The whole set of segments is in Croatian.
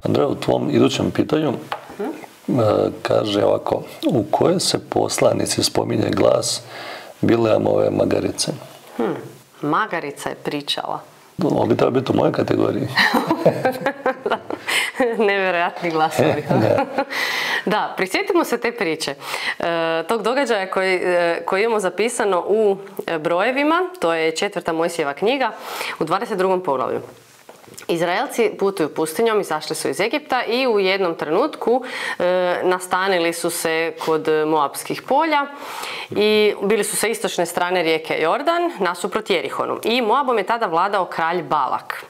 Andreja, u tvom idućem pitanju kaže ovako, u kojoj se poslanici spominje glas Bileamove magarice? Magarica je pričala. Ovo bi trebalo biti u mojoj kategoriji. Nevjerojatni glasovi. Da, prisjetimo se te priče. Tog događaja koji imamo zapisano u brojevima, to je 4. Mojsijeva knjiga, u 22. poglavlju. Izraelci putuju pustinjom, izašli su iz Egipta i u jednom trenutku nastanili su se kod Moabskih polja i bili su sa istočne strane rijeke Jordan nasuprot Jerihonu. I Moabom je tada vladao kralj Balak.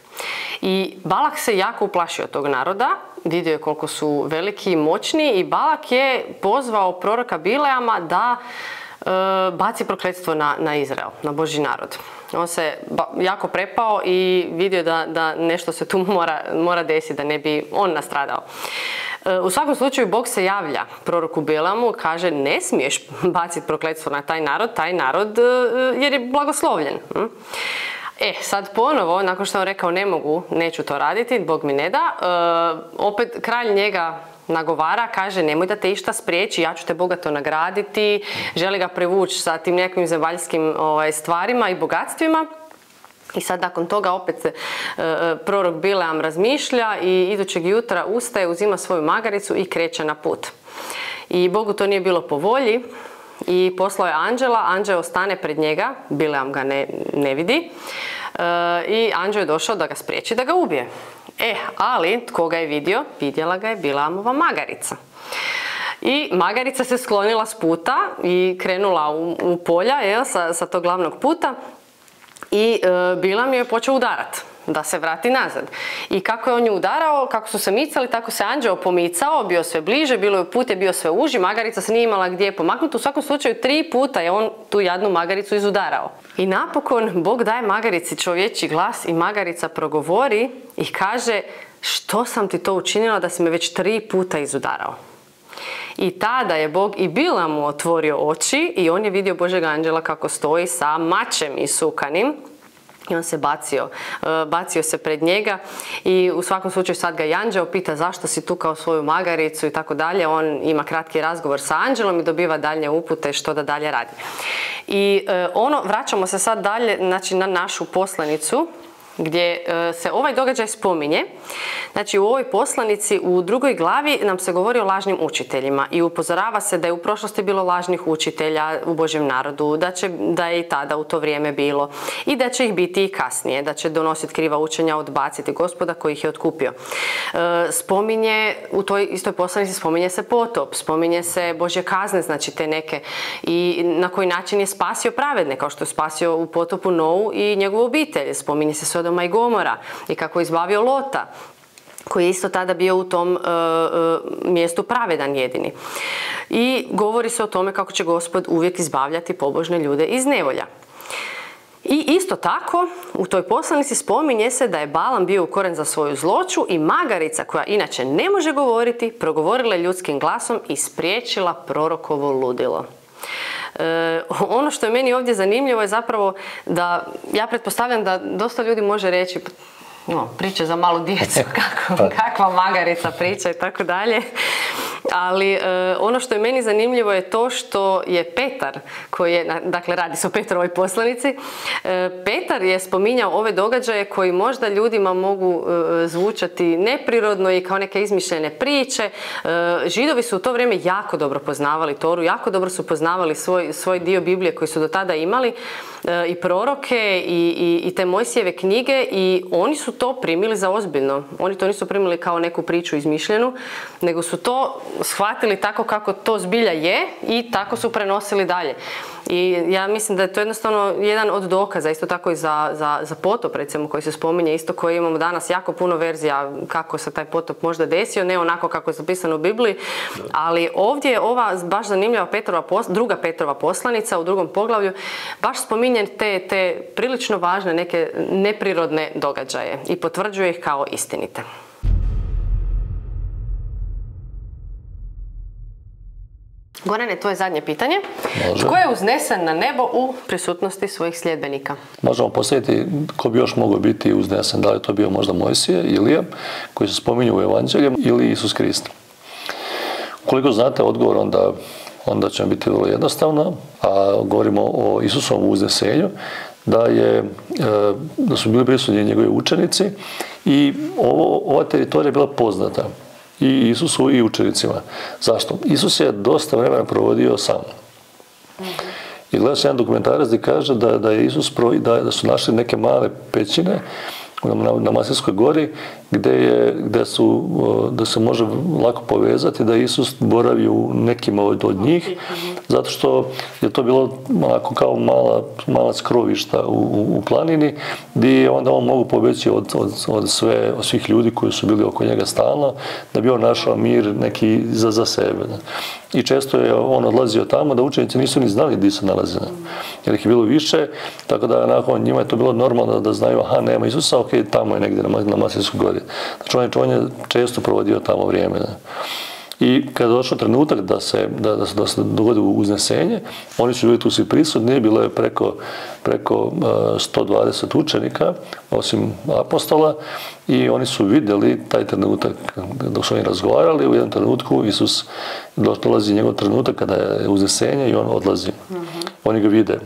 I Balak se jako uplašio tog naroda, vidio je koliko su veliki i moćni i Balak je pozvao proroka Bileama da baci prokletstvo na Izrael, na Božji narod. On se jako prepao i vidio da nešto se tu mora desiti, da ne bi on nastradao. U svakom slučaju Bog se javlja proroku Bileamu, kaže ne smiješ baciti prokletstvo na taj narod jer je blagoslovljen. Sad ponovo, nakon što on rekao ne mogu, neću to raditi, Bog mi ne da, opet kralj njega nagovara, kaže nemoj da te išta spriječi, ja ću te bogato nagraditi, želi ga privući sa tim nekim zemaljskim stvarima i bogatstvima. I sad nakon toga opet prorok Bileam razmišlja i idućeg jutra ustaje, uzima svoju magaricu i kreće na put. I Bogu to nije bilo po volji i poslao je anđela, anđeo ostane pred njega, Bileam ga ne vidi i anđeo je došao da ga spriječi, da ga ubije. Ali tko ga je vidio? Vidjela ga je Bileamova magarica. I magarica se sklonila s puta i krenula u polja sa tog glavnog puta i Bileam je počeo udarati da se vrati nazad. I kako je on nju udarao, kako su se micali, tako se anđeo pomicao, bio sve bliže, put je bio sve uži, magarica se nije imala gdje pomaknuti. U svakom slučaju 3 puta je on tu jadnu magaricu izudarao. I napokon Bog daje magarici čovječji glas i magarica progovori i kaže što sam ti to učinila da si me već 3 puta izudarao. I tada je Bog i Bileamu otvorio oči i on je vidio Božjeg anđela kako stoji sa mačem isukanim. I on se bacio se pred njega i u svakom slučaju sad ga i anđeo pita zašto si tu kao svoju magaricu i tako dalje. On ima kratki razgovor sa anđelom i dobiva dalje upute što da dalje radi. I vraćamo se sad dalje, znači na našu poslanicu gdje se ovaj događaj spominje. Znači u ovoj poslanici u 2. glavi nam se govori o lažnim učiteljima i upozorava se da je u prošlosti bilo lažnih učitelja u Božjem narodu, da je i tada u to vrijeme bilo i da će ih biti i kasnije, da će donositi kriva učenja, odbaciti Gospoda koji ih je otkupio. U toj istoj poslanici spominje se potop, spominje se Božje kazne, znači te neke, i na koji način je spasio pravedne, kao što je spasio u potopu Novu i njegovu obitelj. Spominje se Sodoma i Gomora i kako je izbavio Lota, koji je isto tada bio u tom mjestu pravedan jedini. I govori se o tome kako će Gospod uvijek izbavljati pobožne ljude iz nevolja. I isto tako, u toj poslanici spominje se da je Balam bio ukoren za svoju zloću i magarica, koja inače ne može govoriti, progovorila ljudskim glasom i spriječila prorokovo ludilo. Ono što je meni ovdje zanimljivo je zapravo da, ja pretpostavljam da dosta ljudi može reći priče za malu djecu, kakva magarica priča i tako dalje. Ali ono što je meni zanimljivo je to što je Petar, koji je, dakle radi se o Petrovoj poslanici, Petar je spominjao ove događaje koji možda ljudima mogu zvučati neprirodno i kao neke izmišljene priče. Židovi su u to vrijeme jako dobro poznavali Toru, jako dobro su poznavali svoj dio Biblije koji su do tada imali i proroke i te Mojsijeve knjige i oni su to primili za ozbiljno. Oni to nisu primili kao neku priču izmišljenu, nego su to shvatili tako kako to zbilja je i tako su prenosili dalje. I ja mislim da je to jednostavno jedan od dokaza, isto tako i za potop recimo koji se spominje, isto koji imamo danas jako puno verzija kako se taj potop možda desio, ne onako kako je zapisano u Bibliji, ali ovdje je ova baš zanimljiva druga Petrova poslanica u 2. poglavlju, baš spominje te prilično važne neke neprirodne događaje i potvrđuje ih kao istinite. Gorane, tvoje zadnje pitanje. Može. Tko je uznesen na nebo u prisutnosti svojih sljedbenika? Možemo postaviti ko bi još mogao biti uznesen. Da li je to bio možda Mojsije, Ilija, koji se spominju u Evanđelju, ili Isus Krist. Koliko znate odgovor, onda će biti vrlo jednostavno, a govorimo o Isusovom uznesenju, da su bili prisutni njegovi učenici i ova teritorija je bila poznata i Isusu i učenicima. Zašto? Isus je dosta vremena provodio sam. I gledao se jedan dokumentarac gdje kaže da su našli neke male pećine na Masljenskoj gori da se može lako povezati da Isus boravi u nekim od njih, zato što je to bilo onako kao mala skrovišta u planini, gdje je onda on mogu pobjeći od svih ljudi koji su bili oko njega stalno, da bi on našao mir neki za sebe. I često je on odlazio tamo da učenici nisu ni znali gdje se nalazi. Jer ih je bilo više, tako da nakon njima je to bilo normalno da znaju, aha, nema Isusa, ok, tamo je negdje na Masljenskoj gori. Znači on je često provodio tamo vrijeme. I kada je došao trenutak da se dogodi uznesenje, oni su bili tu svi prisutni, bilo je preko 120 učenika, osim apostola, i oni su vidjeli taj trenutak dok su oni razgovarali. U jednom trenutku Isus dolazi njegov trenutak kada je uznesenje i on odlazi. Oni ga vide.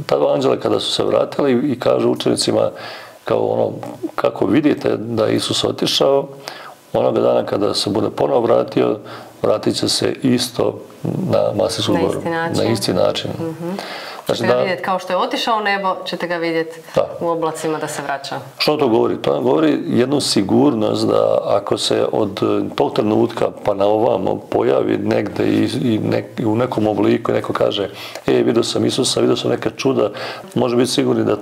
Tada anđela kada su se vratili i kažu učenicima kao kako vidite da je Isus otišao, onoga dana kada se bude ponovo vratio, vratit će se isto na Masljensku goru. Na isti način. Ćete ga vidjeti kao što je otišao u nebo, ćete ga vidjeti u oblacima da se vraća. Što to govori? To nam govori jednu sigurnost da ako se od tog trenutka pa na ovamo pojavi negdje i u nekom obliku i neko kaže vidio sam Isusa, vidio sam neka čuda, može biti sigurni da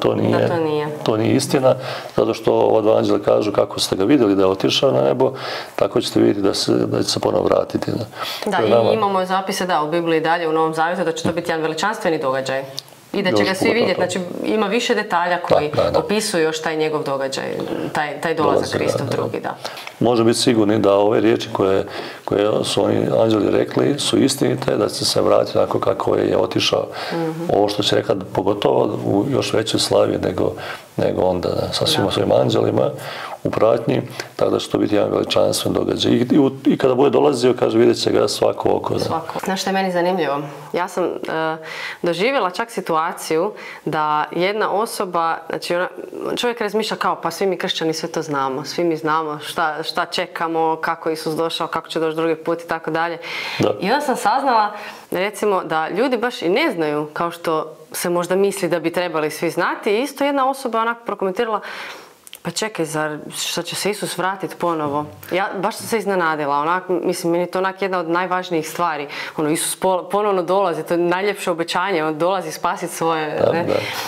to nije istina, zato što od anđela kažu kako ste ga vidjeli da je otišao na nebo, tako ćete vidjeti da će se ponovo vratiti. Da, i imamo zapise u Bibliji dalje u Novom Zavjetu da će to biti jedan veličanstveni događaj. I da će ga svi vidjeti. Znači, ima više detalja koji opisuju još taj njegov događaj, taj dolazak Kristov drugi. Može biti sigurni da ove riječi koje su oni anđeli rekli su istinite, da će se vratiti onako kako je otišao. Ovo što će rekati pogotovo u još većoj slavi nego onda sa svima svojim anđelima u pratnji, tako da će to biti jedan veličanstven događaj. I kada bude dolazio, kaže, vidjet će ga svako oko. Znaš što je meni zanimljivo? Ja sam doživjela čak situaciju da jedna osoba, znači čovjek razmišlja kao, pa svi mi kršćani sve to znamo, svi mi znamo šta čekamo, kako je Isus došao, kako će doći drugi put i tako dalje. I onda sam saznala, recimo, da ljudi baš i ne znaju, kao što se možda misli da bi trebali svi znati. I isto jedna osoba onako prokomentirala, pa čekaj, zar što će se Isus vratiti ponovo? Ja baš sam se iznenadila, mislim, meni je to jedna od najvažnijih stvari. Isus ponovno dolazi, to je najljepše obećanje, on dolazi spasiti svoje,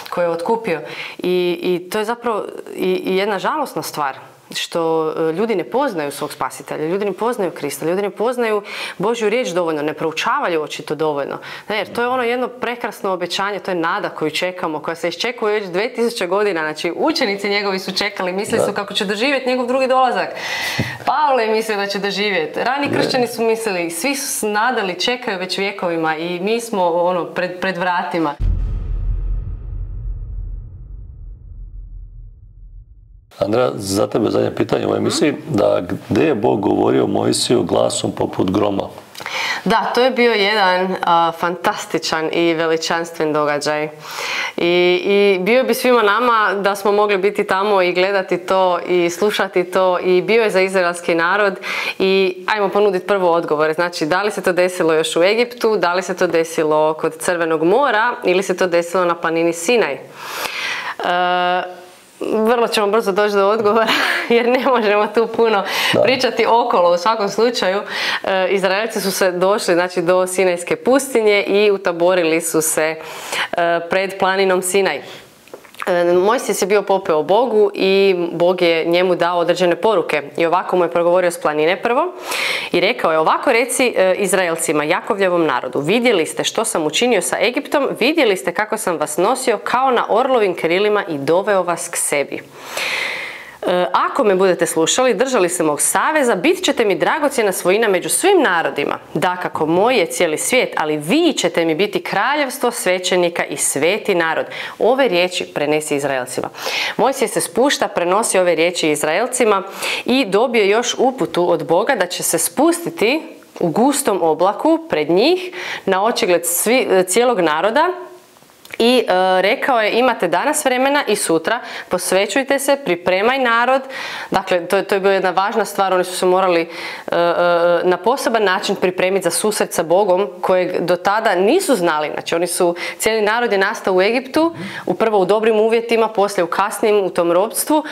koje je otkupio. I to je zapravo i jedna žalosna stvar, što ljudi ne poznaju svog spasitelja, ljudi ne poznaju Krista, ljudi ne poznaju Božju riječ dovoljno, ne proučavaju očito dovoljno. Jer to je jedno prekrasno obećanje, to je nada koju čekamo, koja se iščekuje već 2000 godina. Znači, učenici njegovi su čekali, mislili su kako će doživjeti njegov drugi dolazak. Pavle je mislio da će doživjeti. Rani kršćani su mislili, svi su nadali, čekaju već vjekovima i mi smo pred vratima. Andreja, za tebe zadnje pitanje u emisiji, da gdje je Bog govorio Mojsiju glasom poput groma? Da, to je bio jedan fantastičan i veličanstven događaj. I bio bi svima nama da smo mogli biti tamo i gledati to i slušati to, i bio je za izraelski narod. I ajmo ponuditi prvo odgovore. Znači, da li se to desilo još u Egiptu, da li se to desilo kod Crvenog mora ili se to desilo na planini Sinaj. Vrlo ćemo brzo doći do odgovora jer ne možemo tu puno pričati okolo. U svakom slučaju, Izraelci su se došli do Sinajske pustinje i utaborili su se pred planinom Sinaj. Mojsije je bio popeo Bogu i Bog je njemu dao određene poruke i ovako mu je progovorio s planine prvo i rekao je: ovako reci Izraelcima, Jakovljevom narodu, vidjeli ste što sam učinio sa Egiptom, vidjeli ste kako sam vas nosio kao na orlovim krilima i doveo vas k sebi. Ako me budete slušali, držali se mog saveza, bit ćete mi dragocjena svojina među svim narodima. Dakako, moj je cijeli svijet, ali vi ćete mi biti kraljevstvo svećenika i sveti narod. Ove riječi prenesi Izraelcima. Mojsije se spušta, prenosi ove riječi Izraelcima i dobije još uputu od Boga da će se spustiti u gustom oblaku pred njih na očigled cijelog naroda. I rekao je, imate danas vremena i sutra, posvećujte se, pripremaj narod. Dakle, to je bila jedna važna stvar, oni su se morali na poseban način pripremiti za susret sa Bogom, kojeg do tada nisu znali. Znači, cijeli narod je nastao u Egiptu, prvo u dobrim uvjetima, poslije u kasnim, u tom ropstvu,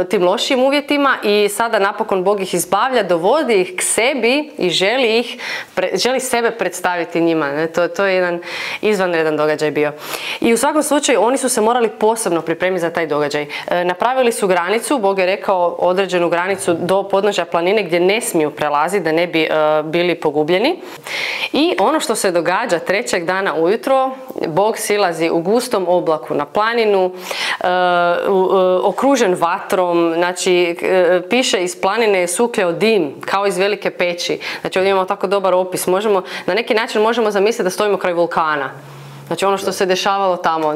tim lošim uvjetima i sada napokon Bog ih izbavlja, dovodi ih k sebi i želi sebe predstaviti njima. Ne? To je jedan izvanredan događaj bio. I u svakom slučaju oni su se morali posebno pripremiti za taj događaj. Napravili su granicu, Bog je rekao određenu granicu do podnožja planine gdje ne smiju prelaziti da ne bi bili pogubljeni. I ono što se događa trećeg dana ujutro, Bog silazi u gustom oblaku na planinu, okružen vatrom, znači piše iz planine je sukljao dim kao iz velike peći. Znači ovdje imamo tako dobar opis, na neki način možemo zamisliti da stojimo kraj vulkana. Znači ono što se dešavalo tamo,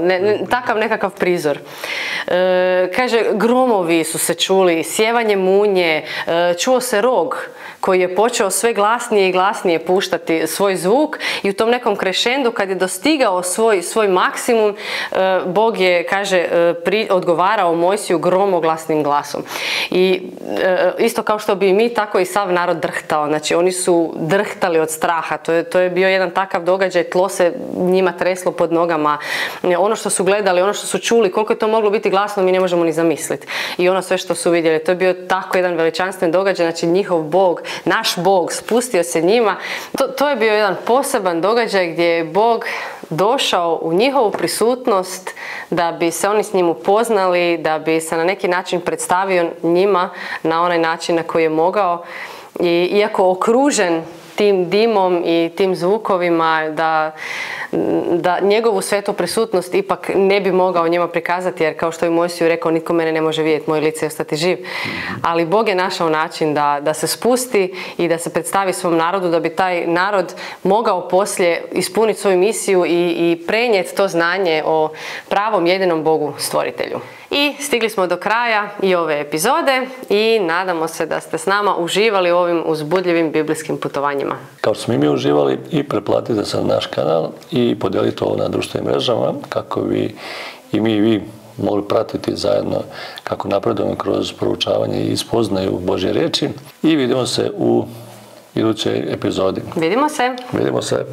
takav nekakav prizor. Kaže, gromovi su se čuli, sjevanje munje, čuo se rog koji je počeo sve glasnije i glasnije puštati svoj zvuk i u tom nekom krešendu kad je dostigao svoj maksimum, Bog je, kaže, odgovarao Mojsiju gromoglasnim glasom. I isto kao što bi mi, tako i sav narod drhtao. Znači oni su drhtali od straha. To je bio jedan takav događaj, tlo se njima treslo pod nogama. Ono što su gledali, ono što su čuli, koliko je to moglo biti glasno, mi ne možemo ni zamisliti. I ono sve što su vidjeli, to je bio tako jedan veličanstven događaj, znači njihov Bog, naš Bog spustio se njima. To je bio jedan poseban događaj gdje je Bog došao u njihovu prisutnost da bi se oni s njim upoznali, da bi se na neki način predstavio njima na onaj način na koji je mogao. I iako okružen tim dimom i tim zvukovima, da njegovu svetu prisutnost ipak ne bi mogao njima prikazati, jer kao što je Mojsiju rekao, nitko mene ne može vidjeti, moje lice je ostati živ. Ali Bog je našao način da se spusti i da se predstavi svom narodu, da bi taj narod mogao poslije ispuniti svoju misiju i prenijeti to znanje o pravom jedinom Bogu stvoritelju. I stigli smo do kraja i ove epizode i nadamo se da ste s nama uživali u ovim uzbudljivim biblijskim putovanjima. Kao što smo i mi uživali, i pretplatite se na naš kanal i podijelite ovo na društvenim mrežama kako bi i mi i vi mogli pratiti zajedno kako napredujemo kroz proučavanje i spoznaju Božje riječi. I vidimo se u idućoj epizodi. Vidimo se. Vidimo se.